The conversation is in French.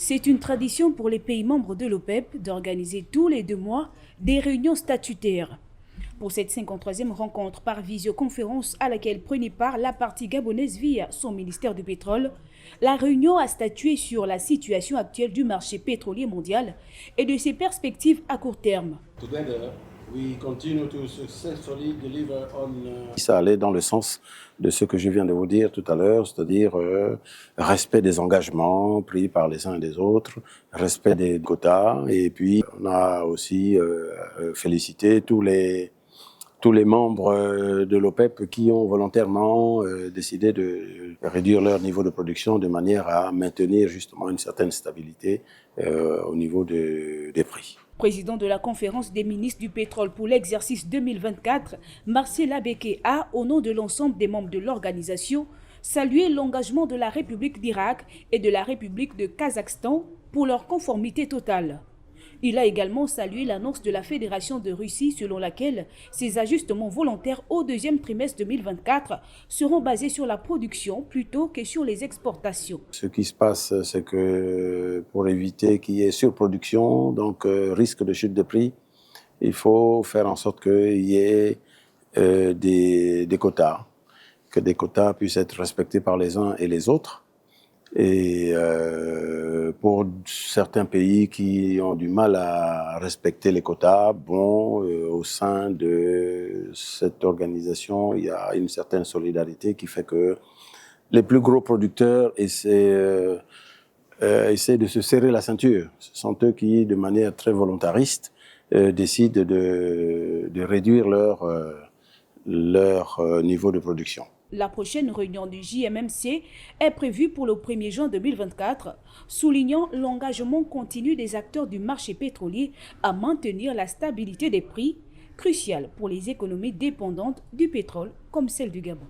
C'est une tradition pour les pays membres de l'OPEP d'organiser tous les 2 mois des réunions statutaires. Pour cette 53e rencontre par visioconférence à laquelle prenait part la partie gabonaise via son ministère du pétrole, la réunion a statué sur la situation actuelle du marché pétrolier mondial et de ses perspectives à court terme. Ça allait dans le sens de ce que je viens de vous dire tout à l'heure, c'est-à-dire respect des engagements pris par les uns et les autres, respect des quotas, et puis on a aussi félicité tous les membres de l'OPEP qui ont volontairement décidé de réduire leur niveau de production de manière à maintenir justement une certaine stabilité au niveau des prix. Président de la conférence des ministres du pétrole pour l'exercice 2024, Marcel Abeke a, au nom de l'ensemble des membres de l'organisation, salué l'engagement de la République d'Irak et de la République de Kazakhstan pour leur conformité totale. Il a également salué l'annonce de la Fédération de Russie selon laquelle ces ajustements volontaires au deuxième trimestre 2024 seront basés sur la production plutôt que sur les exportations. Ce qui se passe, c'est que pour éviter qu'il y ait surproduction, donc risque de chute de prix, il faut faire en sorte qu'il y ait des quotas, que des quotas puissent être respectés par les uns et les autres. Et pour certains pays qui ont du mal à respecter les quotas, au sein de cette organisation, il y a une certaine solidarité qui fait que les plus gros producteurs essaient de se serrer la ceinture. Ce sont eux qui, de manière très volontariste, décident de réduire leur niveau de production. La prochaine réunion du JMMC est prévue pour le 1er juin 2024, soulignant l'engagement continu des acteurs du marché pétrolier à maintenir la stabilité des prix, cruciale pour les économies dépendantes du pétrole comme celle du Gabon.